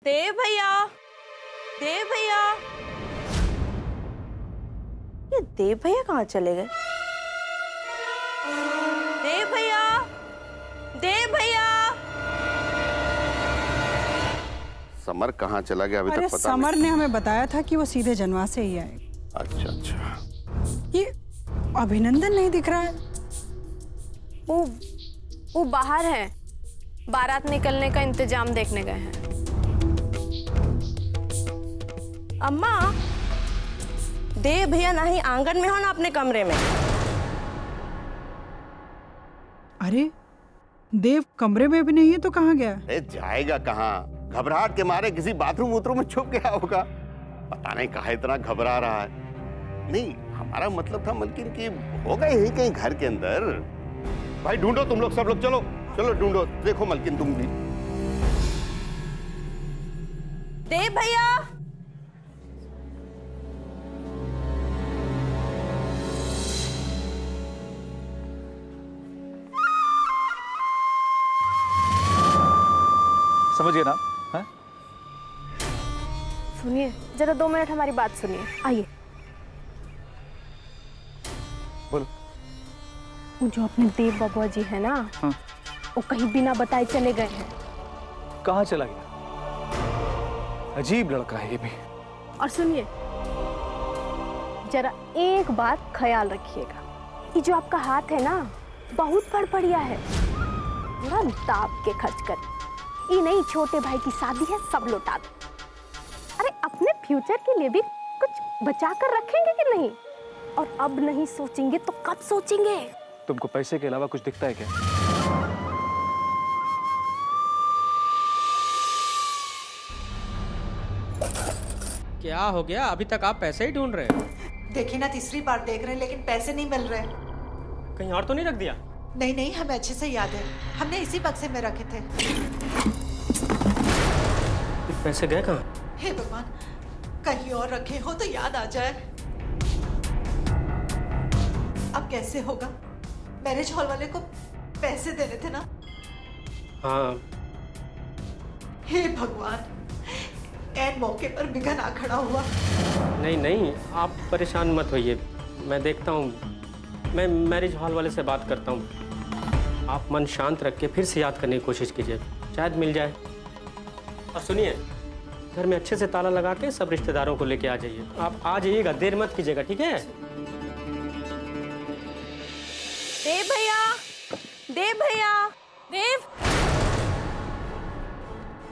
देव भैया, देव भैया, ये देव भैया कहाँ चले गए? देव भैया, देव भैया। समर कहाँ चला गया अभी तक पता समर ने हमें बताया था कि वो सीधे जनवा से ही आएगा। अच्छा अच्छा। ये अभिनंदन नहीं दिख रहा है। वो बाहर है, बारात निकलने का इंतजाम देखने गए हैं। अम्मा, देव भैया ना ही आंगन में हो ना अपने कमरे में। अरे देव कमरे में भी नहीं है तो कहाँ गया? अरे जाएगा कहाँ? घबराहट के मारे किसी बाथरूम वूथरूम में छुप गया होगा। पता नहीं कहाँ इतना घबरा रहा है। नहीं, हमारा मतलब था मलकिन कि होगा यही कहीं घर के अंदर। भाई ढूंढो, तुम लोग सब लोग चलो चलो ढूंढो। देखो मलकिन तुम भी। देव भैया, समझ गए ना? हाँ? सुनिए जरा 2 मिनट हमारी बात सुनिए, आइए। बोलो। वो जो अपने देव बाबा जी है ना, हाँ। वो कहीं बिना बताए चले गए हैं। कहाँ चला गया? अजीब लड़का है ये भी। और सुनिए, जरा एक बात ख्याल रखिएगा, ये जो आपका हाथ है ना, बहुत फड़फड़िया है, थोड़ा दाब के खर्च कर। ये नहीं छोटे भाई की शादी है, सब लौटा दो। अरे अपने फ्यूचर के लिए भी कुछ बचा कर रखेंगे कि नहीं? और अब नहीं सोचेंगे तो कब सोचेंगे? तुमको पैसे के अलावा कुछ दिखता है क्या? क्या हो गया? अभी तक आप पैसे ही ढूंढ रहे हो? देखिए ना, तीसरी बार देख रहे हैं लेकिन पैसे नहीं मिल रहे। कहीं और तो नहीं रख दिया? नहीं नहीं, हमें अच्छे से याद है, हमने इसी बक्से में रखे थे। फिर पैसे गए कहाँ? हे भगवान, कहीं और रखे हो तो याद आ जाए। अब कैसे होगा? मैरिज हॉल वाले को पैसे देने थे ना। हाँ। हे भगवान, ऐन मौके पर बिगन आ खड़ा हुआ। नहीं नहीं, आप परेशान मत होइए, मैं देखता हूँ, मैं मैरिज हॉल वाले से बात करता हूँ। आप मन शांत रख के फिर से याद करने की कोशिश कीजिए, शायद मिल जाए। और सुनिए, घर में अच्छे से ताला लगा के सब रिश्तेदारों को लेके आ जाइए। आप आ जाइएगा, देर मत कीजिएगा, ठीक है? देव भैया, देव भैया, देव,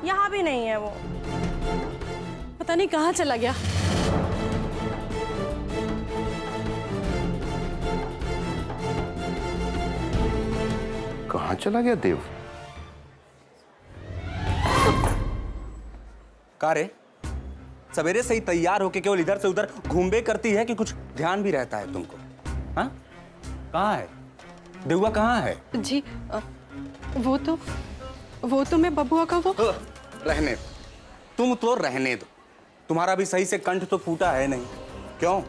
यहाँ भी नहीं है वो। पता नहीं कहाँ चला गया। कहाँ चला गया देव? का रे, सवेरे से ही तैयार होके केवल इधर से उधर घूमबे करती है कि कुछ ध्यान भी रहता है तुमको? हाँ, कहाँ है देवुआ? कहाँ है जी? वो तो मैं बबुआ का वो। रहने दो, तुम तो रहने दो। तुम्हारा भी सही से कंठ तो फूटा है नहीं। क्यों?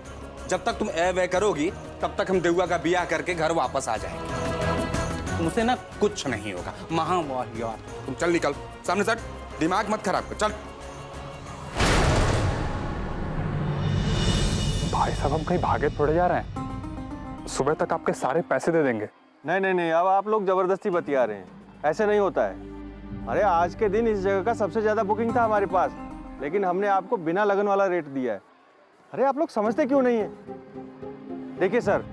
जब तक तुम ए वे करोगी तब तक हम देवुआ का बियाह करके घर वापस आ जाएंगे। तुमसे ना कुछ नहीं होगा। महावाह यार, तुम चल निकल सामने से, दिमाग मत खराब कर, चल। भाई साहब हम कहीं भागे थोड़े जा रहे हैं। सुबह तक आपके सारे पैसे दे देंगे। नहीं नहीं नहीं, अब आप लोग जबरदस्ती बतिया रहे हैं, ऐसे नहीं होता है। अरे आज के दिन इस जगह का सबसे ज्यादा बुकिंग था हमारे पास, लेकिन हमने आपको बिना लगन वाला रेट दिया है। अरे आप लोग समझते क्यों नहीं है? देखिए सर,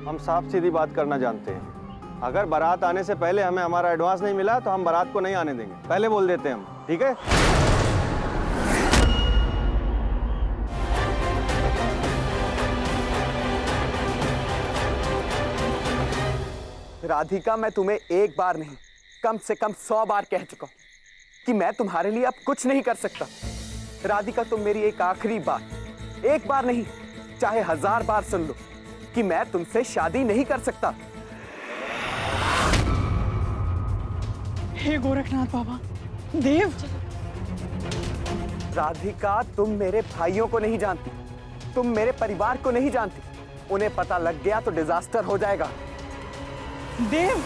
हम साफ सीधी बात करना जानते हैं। अगर बारात आने से पहले हमें हमारा एडवांस नहीं मिला तो हम बारात को नहीं आने देंगे, पहले बोल देते हैं हम, ठीक है? राधिका, मैं तुम्हें एक बार नहीं कम से कम 100 बार कह चुका हूं कि मैं तुम्हारे लिए अब कुछ नहीं कर सकता। राधिका, तुम मेरी एक आखिरी बार, एक बार नहीं चाहे 1000 बार सुन लो कि मैं तुमसे शादी नहीं कर सकता। हे गोरखनाथ बाबा, देव। राधिका, तुम मेरे भाइयों को नहीं जानती, तुम मेरे परिवार को नहीं जानती। उन्हें पता लग गया तो डिजास्टर हो जाएगा। देव,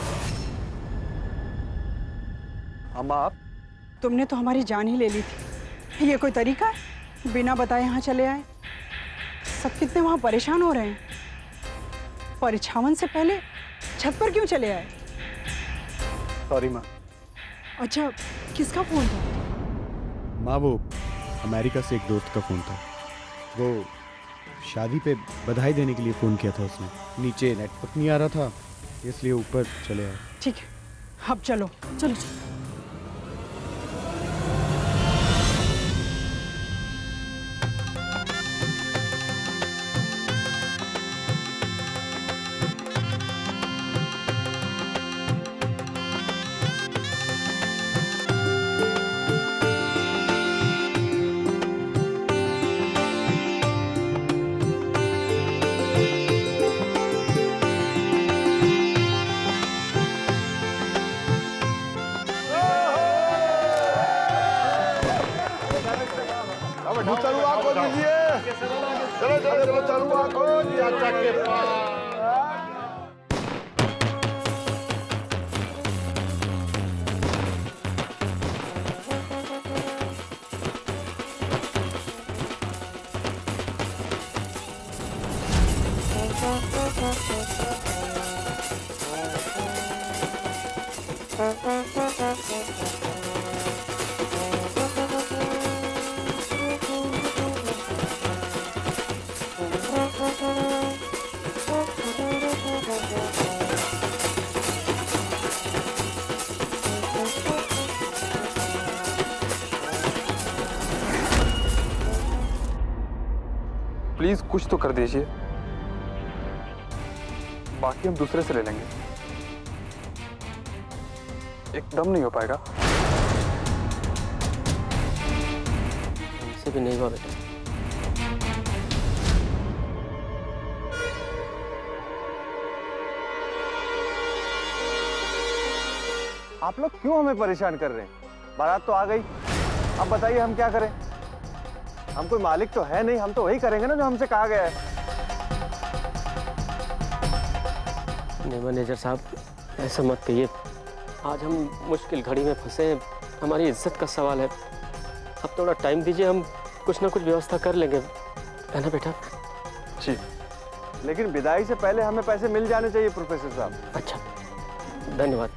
हम आप तुमने तो हमारी जान ही ले ली थी, ये कोई तरीका है? बिना बताए यहाँ चले आए। सब कितने वहाँ परेशान हो रहे हैं। परिछावन से पहले छत पर क्यों चले आए? सॉरी माँ। अच्छा, किसका फोन था? माँ, वो अमेरिका से एक दोस्त का फ़ोन था। वो शादी पे बधाई देने के लिए फ़ोन किया था उसने। नीचे नेटवर्क नहीं आ रहा था, इसलिए ऊपर चले आए। ठीक है, अब चलो। चलो प्लीज कुछ तो कर दीजिए, बाकी हम दूसरे से ले लेंगे। एकदम नहीं हो पाएगा। हमसे भी नहीं हुआ बेटा। आप लोग क्यों हमें परेशान कर रहे हैं? बारात तो आ गई, अब बताइए हम क्या करें? हम कोई मालिक तो है नहीं, हम तो वही करेंगे ना जो हमसे कहा गया है। नहीं मैनेजर साहब, ऐसा मत कहिए। आज हम मुश्किल घड़ी में फंसे हैं, हमारी इज्जत का सवाल है। अब थोड़ा टाइम दीजिए, हम कुछ ना कुछ व्यवस्था कर लेंगे, है ना बेटा? जी। लेकिन विदाई से पहले हमें पैसे मिल जाने चाहिए प्रोफेसर साहब। अच्छा, धन्यवाद।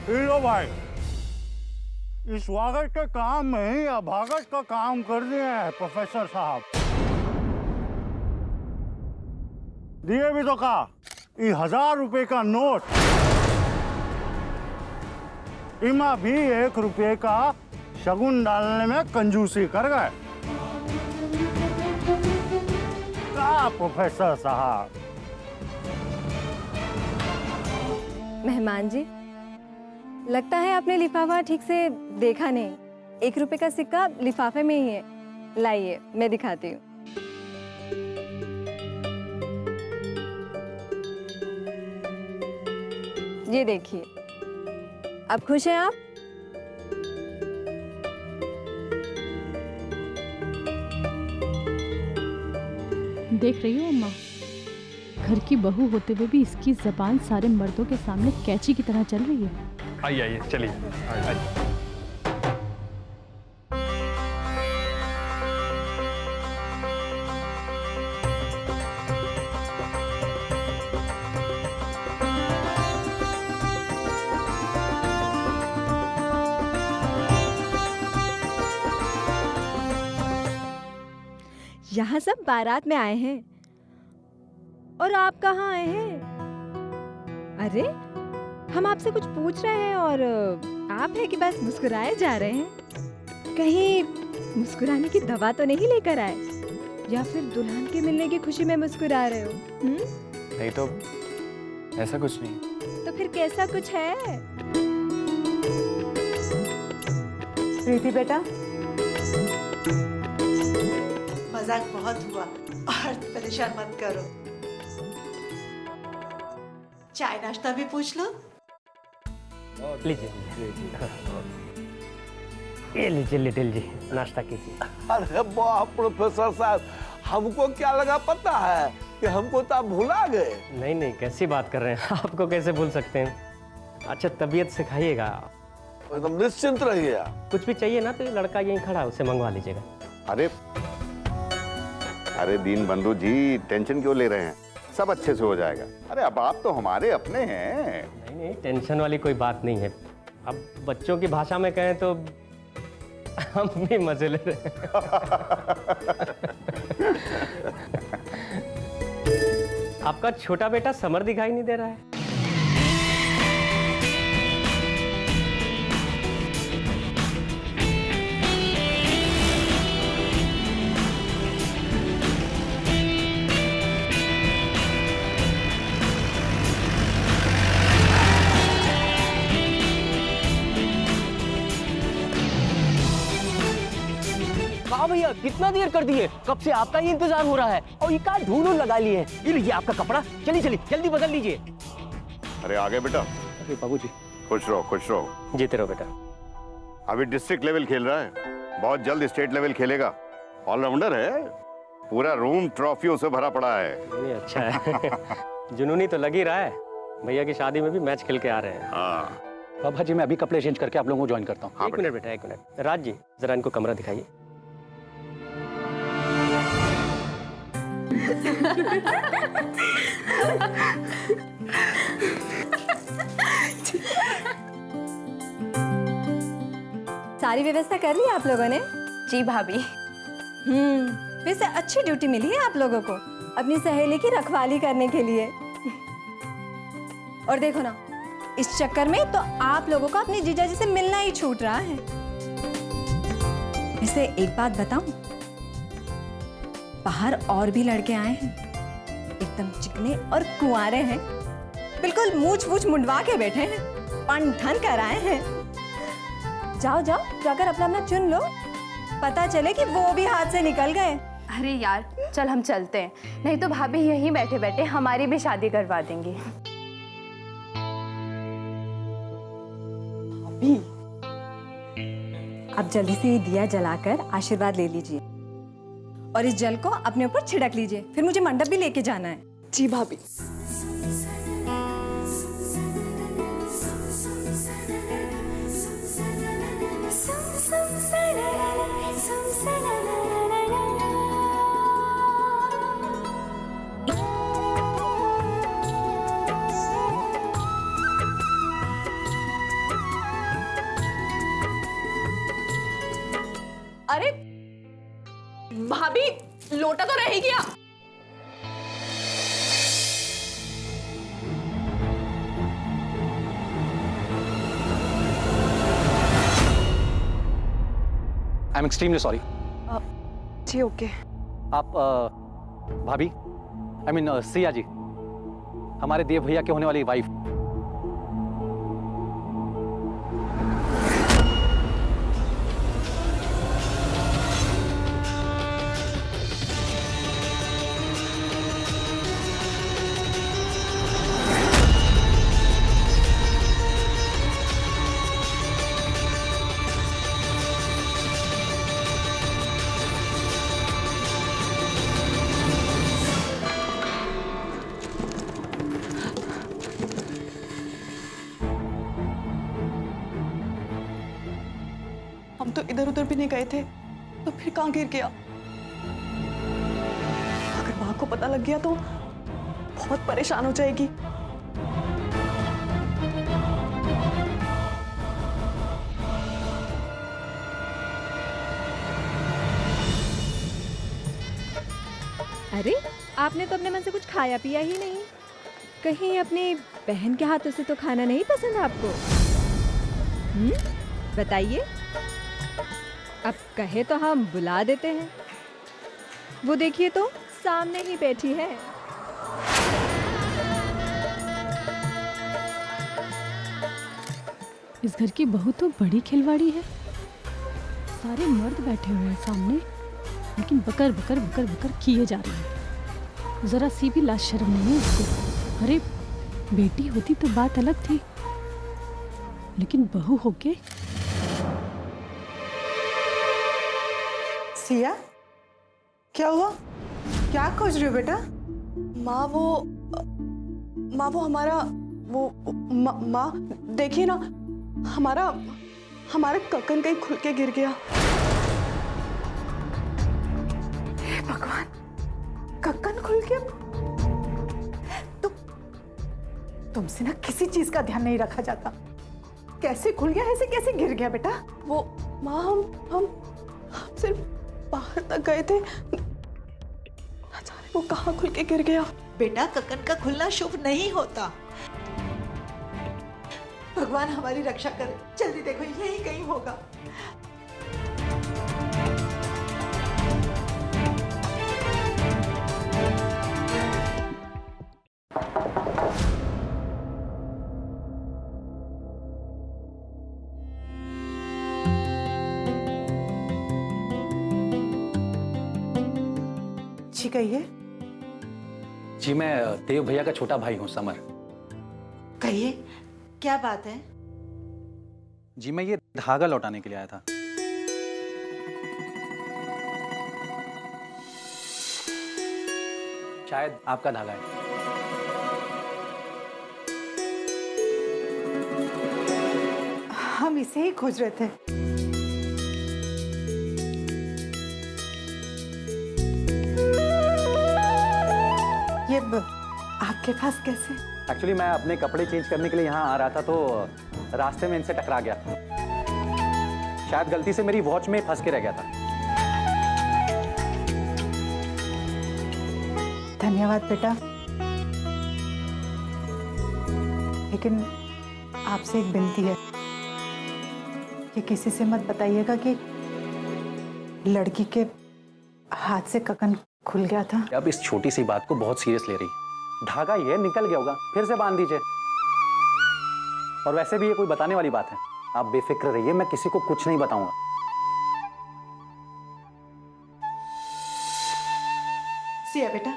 लो भाई, इस स्वागत के काम में ही अभागत का काम कर दिया है प्रोफेसर साहब। दिए भी तो कहा, ये 1000 रुपए का नोट, इमा भी 1 रुपये का शगुन डालने में कंजूसी कर गए। क्या प्रोफेसर साहब? मेहमान जी, लगता है आपने लिफाफा ठीक से देखा नहीं। 1 रुपए का सिक्का लिफाफे में ही है। लाइए, मैं दिखाती हूँ। ये देखिए। अब खुश हैं आप? देख रही हो अम्मा, घर की बहू होते हुए भी इसकी जबान सारे मर्दों के सामने कैंची की तरह चल रही है। आइए आइए, चलिए आइए। यहाँ सब बारात में आए हैं और आप कहाँ आए हैं? अरे हम आपसे कुछ पूछ रहे हैं और आप है कि बस मुस्कुराए जा रहे हैं। कहीं मुस्कुराने की दवा तो नहीं लेकर आए, या फिर दुल्हन के मिलने की खुशी में मुस्कुरा रहे हो? नहीं तो ऐसा कुछ नहीं। तो फिर कैसा कुछ है? प्रीति बेटा, मजाक बहुत हुआ और परेशान मत करो। चाय नाश्ता भी पूछ लो। लीजिए ये लीजिए लिटिल जी, नाश्ता कीजिए। अरे वाह प्रोफेसर साहब, हमको क्या लगा पता है कि हमको तो आप भुला गए। नहीं नहीं, कैसी बात कर रहे हैं, आपको कैसे भूल सकते हैं। अच्छा तबीयत से खाइएगा, एकदम निश्चिंत रहिए। कुछ भी चाहिए ना तो ये लड़का यहीं खड़ा है, उससे मंगवा लीजिएगा। अरे दीन बंधु जी, टेंशन क्यों ले रहे हैं, सब अच्छे से हो जाएगा। अरे अब आप तो हमारे अपने हैं। नहीं नहीं, टेंशन वाली कोई बात नहीं है। अब बच्चों की भाषा में कहें तो हम भी मजे ले रहे हैं। आपका छोटा बेटा समर दिखाई नहीं दे रहा है। हाँ भैया, कितना देर कर दिए, कब से आपका ही इंतजार हो रहा है और ये कहाँ ढूंढ लगा लिए हैं। ये लीजिए आपका कपड़ा, चलिए चलिए जल्दी बदल लीजिए। अरे आगे बेटा। अरे बाबूजी। खुश रहो। जीते रहो बेटा। अभी डिस्ट्रिक्ट लेवल खेल रहा है, बहुत जल्द स्टेट लेवल खेलेगा। ऑलराउंडर है, पूरा रूम ट्रॉफियों से भरा पड़ा है। ये अच्छा है। जुनूनी तो लग ही रहा है, भैया की शादी में भी मैच खेल के आ रहे हैं। हाँ बाबा जी, मैं अभी कपड़े चेंज करके आप लोगों को ज्वाइन करता हूँ। एक मिनट बेटा, एक मिनट। राज जी जरा इनको कमरा दिखाइए। सारी व्यवस्था कर ली आप लोगों ने? जी भाभी। वैसे अच्छी ड्यूटी मिली है आप लोगों को अपनी सहेली की रखवाली करने के लिए। और देखो ना, इस चक्कर में तो आप लोगों को अपनी जीजा जी से मिलना ही छूट रहा है। वैसे एक बात बताऊं, बाहर और भी लड़के आए हैं, एकदम चिकने और कुंवारे हैं, बिल्कुल मूछ मूछ मुंडवा के बैठे हैं, पन ठन कर आए हैं। जाओ जाओ, जाकर अपना अपना चुन लो, पता चले कि वो भी हाथ से निकल गए। अरे यार चल हम चलते हैं, नहीं तो भाभी यहीं बैठे बैठे हमारी भी शादी करवा देंगी। अभी अब जल्दी से ये दिया जलाकर आशीर्वाद ले लीजिए और इस जल को अपने ऊपर छिड़क लीजिए, फिर मुझे मंडप भी लेके जाना है। जी भाभी। अरे भाभी, लोटा तो रह ही गया। I am extremely sorry. जी ओके। आप भाभी, आई मीन सिया जी, हमारे देव भैया के होने वाली वाइफ। हम तो इधर उधर भी नहीं गए थे, तो फिर कहाँ गिर गया? अगर माँ को पता लग गया तो बहुत परेशान हो जाएगी। अरे आपने तो अपने मन से कुछ खाया पिया ही नहीं। कहीं अपनी बहन के हाथों से तो खाना नहीं पसंद आपको? बताइए। अब कहे तो हम बुला देते हैं। वो देखिए तो सामने ही बैठी है। इस घर की बहू तो बड़ी खिलवाड़ी है। सारे मर्द बैठे हुए हैं सामने, लेकिन बकर बकर बकर बकर किए जा रही है। जरा सी भी लाज शर्म नहीं है इसको। अरे बेटी होती तो बात अलग थी, लेकिन बहू होके। सिया, क्या हुआ? क्या खोज रही हो बेटा? माँ वो हमारा माँ देखिए ना, हमारा कक्कन कहीं खुल के गिर गया। हे भगवान, कक्कन खुल के? तुमसे ना किसी चीज का ध्यान नहीं रखा जाता। कैसे खुल गया, ऐसे कैसे गिर गया बेटा? वो माँ हम सिर्फ बाहर तक गए थे, ना जाने वो कहाँ खुल के गिर गया। बेटा, कक्कन का खुलना शुभ नहीं होता। भगवान हमारी रक्षा करे। जल्दी देखो, यही कहीं होगा। जी कहिए। जी मैं देव भैया का छोटा भाई हूँ, समर। कहिए, क्या बात है? जी मैं ये धागा लौटाने के लिए आया था। शायद आपका धागा है। हम इसे ही खोज रहे थे। ये आपके पास कैसे? एक्चुअली मैं अपने कपड़े चेंज करने के लिए यहाँ आ रहा था, तो रास्ते में इनसे टकरा गया। शायद गलती से मेरी वॉच में फंस के रह गया था। धन्यवाद बेटा। लेकिन आपसे एक विनती है कि किसी से मत बताइएगा कि लड़की के हाथ से ककन खुल गया था। अब इस छोटी सी बात को बहुत सीरियस ले रही। धागा ये निकल गया होगा, फिर से बांध दीजिए। और वैसे भी ये कोई बताने वाली बात है। आप बेफिक्र रहिए, मैं किसी को कुछ नहीं बताऊंगा। सिया बेटा,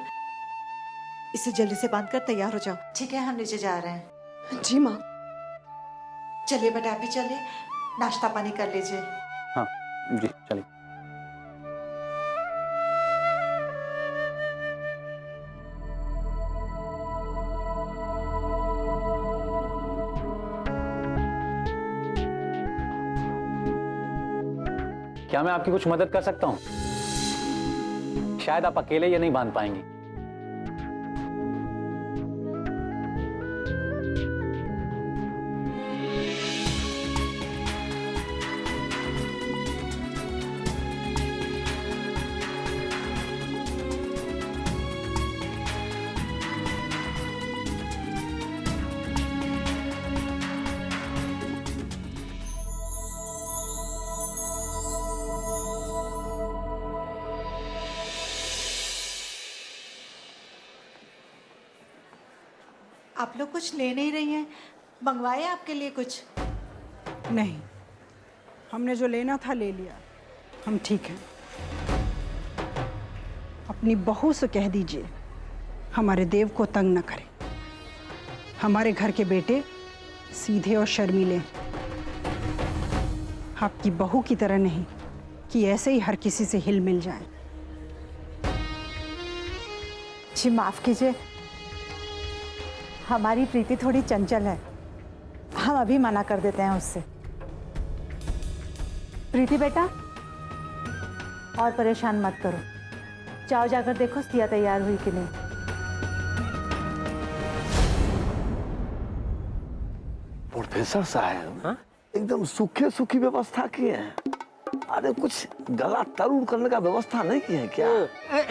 इसे जल्दी से बांध कर तैयार हो जाओ। ठीक है, हम नीचे जा रहे हैं। जी माँ। चलिए बेटा, आप भी चलिए, नाश्ता पानी कर लीजिए। हाँ जी, चलिए। क्या मैं आपकी कुछ मदद कर सकता हूं? शायद आप अकेले ये नहीं बांध पाएंगी। आप लोग कुछ ले नहीं रही हैं? मंगवाए आपके लिए कुछ? नहीं, हमने जो लेना था ले लिया। हम ठीक हैं। अपनी बहू से कह दीजिए हमारे देव को तंग न करे। हमारे घर के बेटे सीधे और शर्मीले, आपकी बहू की तरह नहीं कि ऐसे ही हर किसी से हिल मिल जाए। जी माफ कीजिए, हमारी प्रीति थोड़ी चंचल है। हम अभी मना कर देते हैं उससे। प्रीति बेटा, और परेशान मत करो। जाओ, जाकर देखो सिया तैयार हुई कि नहीं। प्रोफेसर साहब, एकदम सूखे सूखी व्यवस्था की है। अरे कुछ गला तरुण करने का व्यवस्था नहीं की है क्या?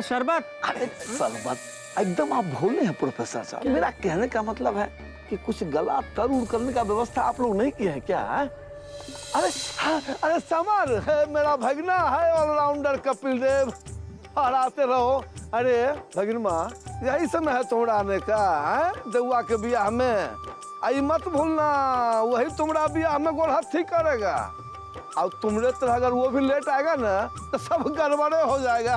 शरबत। अरे शरबत एकदम आप भूल रहे हैं प्रोफेसर साहब। मेरा कहने का मतलब है कि कुछ गला तरुण करने का व्यवस्था आप लोग नहीं किए हैं क्या? है? अरे हाँ, अरे समर है मेरा भगना है ऑलराउंडर कपिल देव, हराते रहो। अरे भगनमा यही समय है तुम्हारा आने का है देउआ के बियाह में। आई मत भूलना वही तुम्हारा बियाह में गोलहथी करेगा। और तुम्हारे तरह अगर वो भी लेट आएगा ना तो सब गड़बड़े हो जाएगा।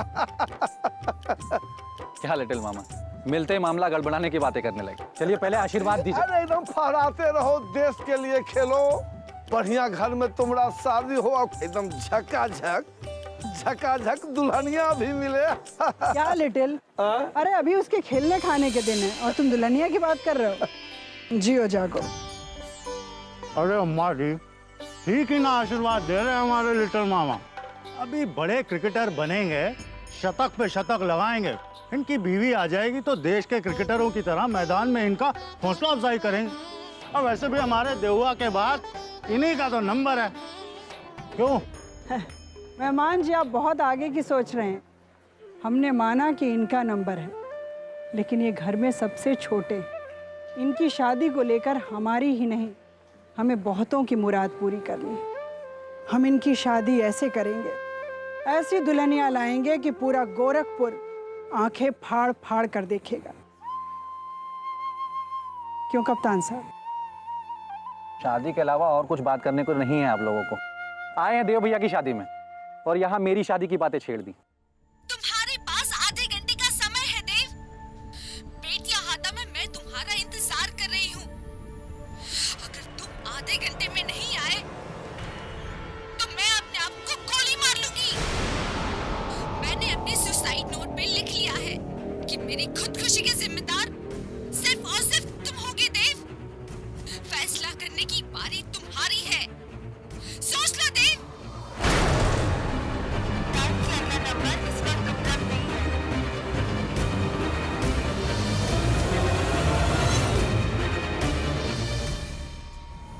क्या लिटिल मामा, मिलते ही मामला गड़बड़ाने की बातें करने लगे। चलिए पहले आशीर्वाद दीजिए। अरे एकदम फहराते रहो, देश के लिए खेलो। बढ़िया घर में तुम्हारा शादी हो, एकदम झकाझक दुल्हनिया भी मिले। क्या लिटिल? अरे अभी उसके खेलने खाने के दिन है और तुम दुल्हनिया की बात कर रहे हो। जियो जागो। अरे अम्मा जी ठीक ही ना आशीर्वाद दे रहे हैं हमारे लिटिल मामा। अभी बड़े क्रिकेटर बनेंगे, शतक पे शतक लगाएंगे, इनकी बीवी आ जाएगी तो देश के क्रिकेटरों की तरह मैदान में इनका हौसला अफजाई करेंगे। और वैसे भी हमारे देहुआ के बाद इन्हीं का तो नंबर है। क्यों? मेहमान जी आप बहुत आगे की सोच रहे हैं। हमने माना कि इनका नंबर है, लेकिन ये घर में सबसे छोटे, इनकी शादी को लेकर हमारी ही नहीं हमें बहुतों की मुराद पूरी करनी है। हम इनकी शादी ऐसे करेंगे, ऐसी दुल्हनिया लाएंगे कि पूरा गोरखपुर आंखें फाड़ फाड़ कर देखेगा। क्यों कप्तान साहब? शादी के अलावा और कुछ बात करने को नहीं है आप लोगों को। आए हैं देव भैया की शादी में और यहाँ मेरी शादी की बातें छेड़ दी। तुम्हारे पास आधे घंटे का समय है देव। बेटियां हाथा में मैं तुम्हारा इंतजार कर रही हूँ। अगर तुम आधे घंटे में नहीं आए तो मैं अपने आप को गोली मार लूंगी। मैंने अपने सुसाइड नोट पे लिख लिया है कि मेरी खुदकुशी के जिम्मेदार सिर्फ और सिर्फ तुम होगे देव। फैसला करने की बारी तुम्हारी है, सोच लो देव।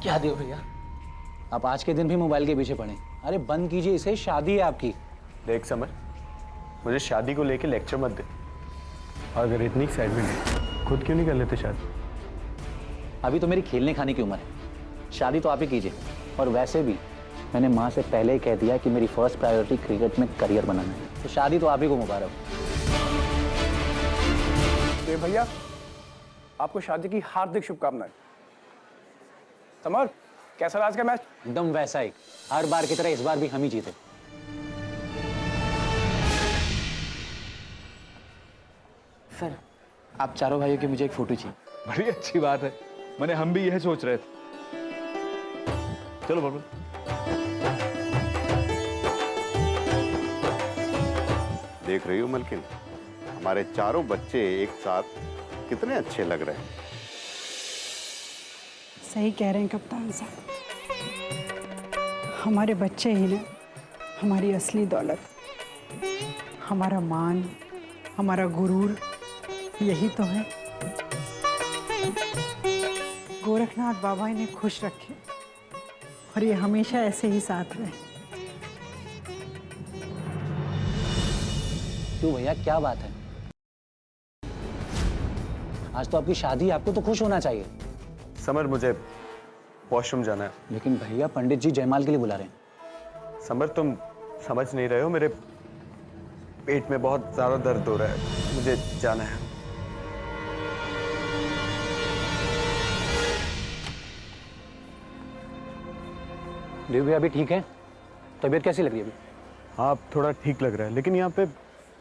क्या देव भैया, आप आज के दिन भी मोबाइल के पीछे पड़े? अरे बंद कीजिए इसे, शादी है आपकी। देख समर, मुझे शादी को लेके लेक्चर मत दे। अगर इतनी एक्साइटमेंट है खुद क्यों नहीं कर लेते शादी? अभी तो मेरी खेलने खाने की उम्र है, शादी तो आप ही कीजिए। और वैसे भी मैंने माँ से पहले ही कह दिया कि मेरी फर्स्ट प्रायोरिटी क्रिकेट में करियर बनाना है, तो शादी तो आप ही को मुबारक। देव भैया आपको शादी की हार्दिक शुभकामनाएं। समर कैसा रहा आज का मैच? एकदम वैसा ही, हर बार की तरह इस बार भी हम ही जीते। सर आप चारों भाइयों की मुझे एक फोटो चाहिए। बड़ी अच्छी बात है, मैंने हम भी यह सोच रहे थे। चलो बाबू। देख रही हो मलकिन, हमारे चारों बच्चे एक साथ कितने अच्छे लग रहे हैं। सही कह रहे हैं कप्तान साहब, हमारे बच्चे ही ना हमारी असली दौलत, हमारा मान, हमारा गुरूर यही तो है। गोरखनाथ बाबा इन्हें खुश रखे और ये हमेशा ऐसे ही साथ रहे। क्यों भैया, क्या बात है? आज तो आपकी शादी है, आपको तो खुश होना चाहिए। समर मुझे वॉशरूम जाना है। लेकिन भैया पंडित जी जयमाल के लिए बुला रहे हैं। समर तुम समझ नहीं रहे हो, मेरे पेट में बहुत ज्यादा दर्द हो रहा है, मुझे जाना है। देव भैया अभी ठीक है? तबीयत कैसी लग रही है अभी? हाँ थोड़ा ठीक लग रहा है, लेकिन यहाँ पे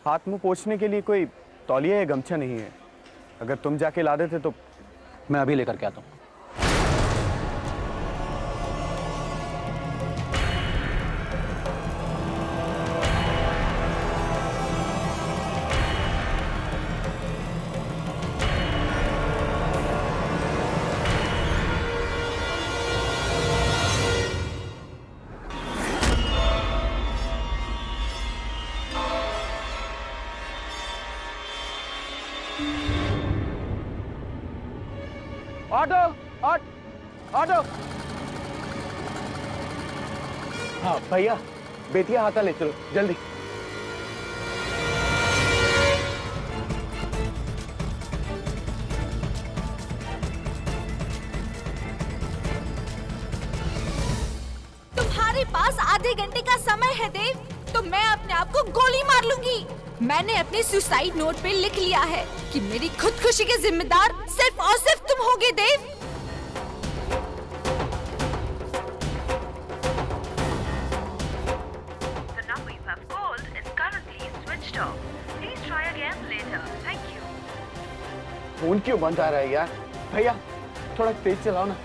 हाथ मुंह पोंछने के लिए कोई तौलिया या गमछा नहीं है। अगर तुम जाके ला देते तो। मैं अभी लेकर के आता हूँ। Auto auto. हाँ भैया, बेटिया हाथा ले चलो जल्दी। तुम्हारे पास आधे घंटे का समय है देव, तो मैं अपने आप को गोली मार लूंगी। मैंने अपने सुसाइड नोट पे लिख लिया है कि मेरी खुदकुशी के जिम्मेदार सिर्फ और सिर्फ तुम होगे देव। फोन क्यों बंद आ रहा है यार? भैया थोड़ा तेज चलाओ ना।